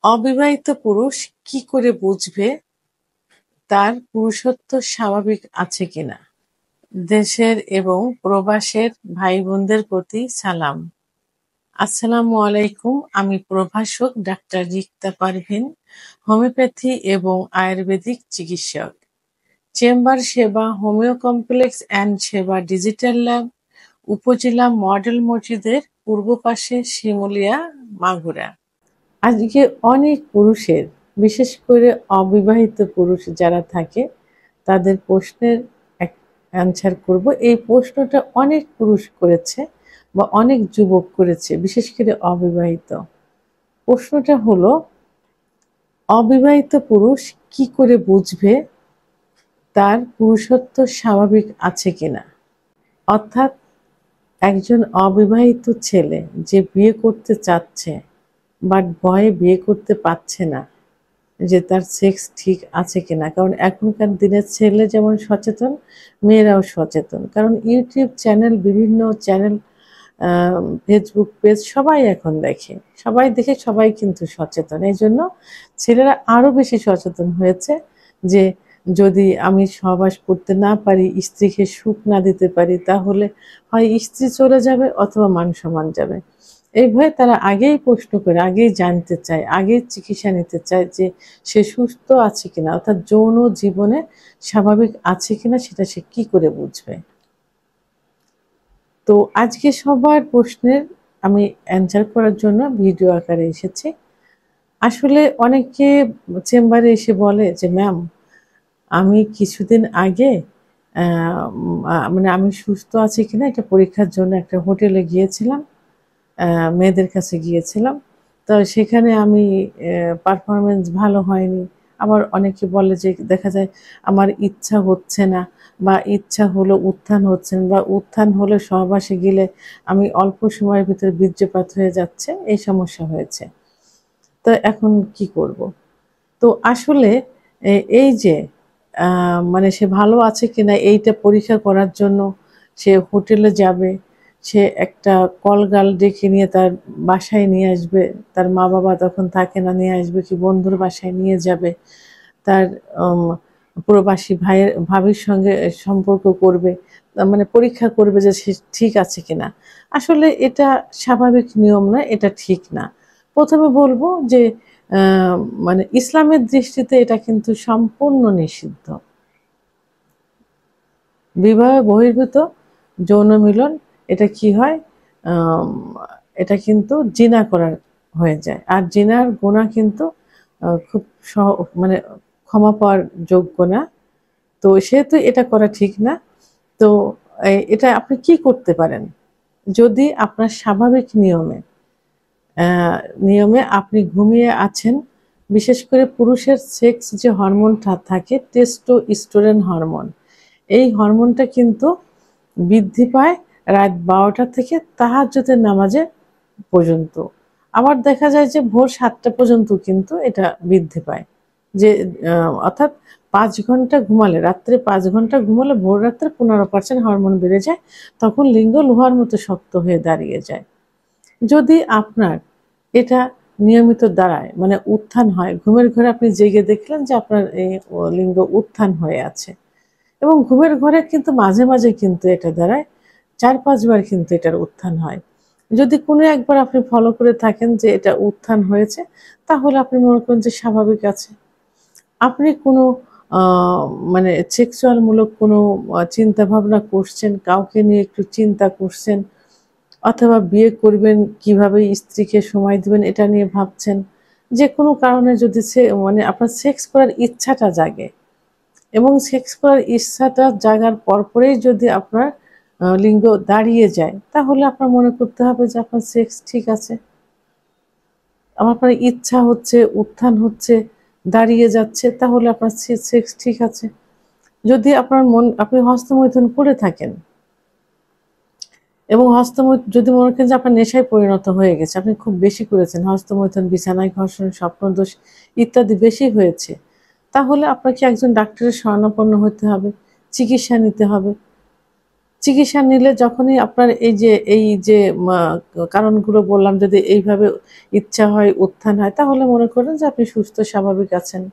অবিবাহিত পুরুষ কি করে বুঝবে তার পুরুষত্ব স্বাভাবিক আছে কিনা? দেশের এবং প্রবাসের ভাই বোনদের প্রতি সালাম। আসসালামু আলাইকুম। আমি প্রভাষক ডাক্তার রিক্তা পারভিন, হোমিওপ্যাথি এবং আয়ুর্বেদিক চিকিৎসক। চেম্বার সেবা, হোমিও কমপ্লেক্স অ্যান্ড সেবা ডিজিটাল ল্যাব, উপজেলা মডেল মসজিদের পূর্ব পাশে, শিমুলিয়া, মাগুরা। আজকে অনেক পুরুষের, বিশেষ করে অবিবাহিত পুরুষ যারা থাকে, তাদের প্রশ্নের অ্যান্সার করব। এই প্রশ্নটা অনেক পুরুষ করেছে বা অনেক যুবক করেছে, বিশেষ করে অবিবাহিত। প্রশ্নটা হলো, অবিবাহিত পুরুষ কি করে বুঝবে তার পুরুষত্ব স্বাভাবিক আছে কিনা? অর্থাৎ একজন অবিবাহিত ছেলে যে বিয়ে করতে চাচ্ছে বাট ভয়ে বিয়ে করতে পারছে না, যে তার সেক্স ঠিক আছে কিনা। কারণ এখনকার দিনের ছেলে যেমন সচেতন, মেয়েরাও সচেতন। কারণ ইউটিউব চ্যানেল, বিভিন্ন চ্যানেল, ফেসবুক পেজ সবাই এখন দেখে, সবাই দেখে সবাই কিন্তু সচেতন। এই জন্য ছেলেরা আরও বেশি সচেতন হয়েছে যে যদি আমি সহবাস করতে না পারি, স্ত্রীকে সুখ না দিতে পারি, তাহলে হয় স্ত্রী চলে যাবে অথবা মান সম্মান যাবে। এই ভয়ে তারা আগেই প্রশ্ন করে, আগেই জানতে চায়, আগেই চিকিৎসা নিতে চায় যে সে সুস্থ আছে কিনা, অর্থাৎ যৌন জীবনে স্বাভাবিক আছে কিনা সেটা সে কি করে বুঝবে। তো আজকে সবার প্রশ্নের আমি অ্যান্সার করার জন্য ভিডিও আকারে এসেছি। আসলে অনেকে চেম্বারে এসে বলে যে ম্যাম, আমি কিছুদিন আগে মানে আমি সুস্থ আছি কিনা এটা পরীক্ষার জন্য একটা হোটেলে গিয়েছিলাম, মেয়েদের কাছে গিয়েছিলাম। তো সেখানে আমি পারফরমেন্স ভালো হয়নি। আবার অনেকে বলে যে দেখা যায় আমার ইচ্ছা হচ্ছে না, বা ইচ্ছা হলো উত্থান হচ্ছে না, বা উত্থান হলে সহবাসে গেলে আমি অল্প সময়ের ভিতরে বীর্যপাত হয়ে যাচ্ছে, এই সমস্যা হয়েছে। তো এখন কি করব? তো আসলে এই যে মানে সে ভালো আছে কিনা এইটা পরীক্ষা করার জন্য সে হোটেলে যাবে, সে একটা কল গার্ল ডেকে নিয়ে তার বাসায় নিয়ে আসবে, তার মা বাবা তখন থাকে না, নিয়ে আসবে কি বন্ধুর বাসায় নিয়ে যাবে, তার প্রবাসী ভাইয়ের ভাবির সঙ্গে সম্পর্ক করবে, মানে পরীক্ষা করবে যে সে ঠিক আছে কিনা। আসলে এটা স্বাভাবিক নিয়ম না, এটা ঠিক না। প্রথমে বলবো যে মানে ইসলামের দৃষ্টিতে এটা কিন্তু সম্পূর্ণ নিষিদ্ধ। বিবাহ বহির্ভূত যৌন মিলন, এটা কি হয়, এটা কিন্তু জিনা করার হয়ে যায়। আর জিনার গুনাহ কিন্তু খুব মানে ক্ষমা পাওয়ার যোগ্য না। তো সেহেতু এটা করা ঠিক না। তো এটা আপনি কি করতে পারেন? যদি আপনার স্বাভাবিক নিয়মে আপনি ঘুমিয়ে আছেন, বিশেষ করে পুরুষের সেক্স যে হরমোনটা থাকে, টেস্টোস্টেরন হরমোন, এই হরমোনটা কিন্তু বৃদ্ধি পায় রাত 12টা থেকে তাহাজ্জুদের নামাজে পর্যন্ত। আবার দেখা যায় যে ভোর 7টা পর্যন্ত কিন্তু এটা বৃদ্ধি পায়। যে অর্থাৎ 5 ঘন্টা ঘুমালে, রাত্রে 5 ঘন্টা ঘুমালে ভোর রাত্রে 15% হরমোন বেড়ে যায়। তখন লিঙ্গ লোহার মতো শক্ত হয়ে দাঁড়িয়ে যায়। যদি আপনার এটা নিয়মিত দাঁড়ায়, মানে উত্থান হয়, ঘুমের ঘরে আপনি জেগে দেখলেন যে আপনার এই লিঙ্গ উত্থান হয়ে আছে, এবং ঘুমের ঘরে কিন্তু মাঝে মাঝে কিন্তু এটা দাঁড়ায়, 4-5 বার কিন্তু এটার উত্থান হয়। যদি কোনো একবার আপনি ফলো করে থাকেন যে এটা উত্থান হয়েছে, তাহলে আপনি মনে করেন যে স্বাভাবিক আছে। আপনি কোনো আ মানে সেক্সুয়াল মূলক কোনো চিন্তা ভাবনা করছেন, কাউকে নিয়ে একটু চিন্তা করছেন, অথবা বিয়ে করবেন, কিভাবে স্ত্রীকে সময় দিবেন এটা নিয়ে ভাবছেন। যেকোনো কারণে যদি মানে আপনার সেক্স করার ইচ্ছাটা জাগে, এবং সেক্স করার ইচ্ছাটা জাগার পরপরেই যদি আপনার লিঙ্গ দাঁড়িয়ে যায়, তাহলে আপনার মনে করতে হবে যে আপনার সেক্স ঠিক আছে। আপনার ইচ্ছা হচ্ছে, উত্থান হচ্ছে, দাঁড়িয়ে যাচ্ছে, তাহলে আপনার সেক্স ঠিক আছে। যদি আপনি হস্তমৈথুন করে থাকেন, এবং যদি মনে করেন যে আপনার নেশায় পরিণত হয়ে গেছে, আপনি খুব বেশি করেছেন, হস্তমৈথুন, বিছানায় ঘর্ষণ, স্বপ্নদোষ ইত্যাদি বেশি হয়েছে, তাহলে আপনাকে একজন ডাক্তারের শরণাপন্ন হতে হবে, চিকিৎসা নিতে হবে। চিকিৎসা নিলে যখনই আপনার এই যে কারণগুলো বললাম যদি এইভাবে ইচ্ছা হয়, উত্থান হয় তাহলে মনে করেন যে আপনি সুস্থ স্বাভাবিক আছেন।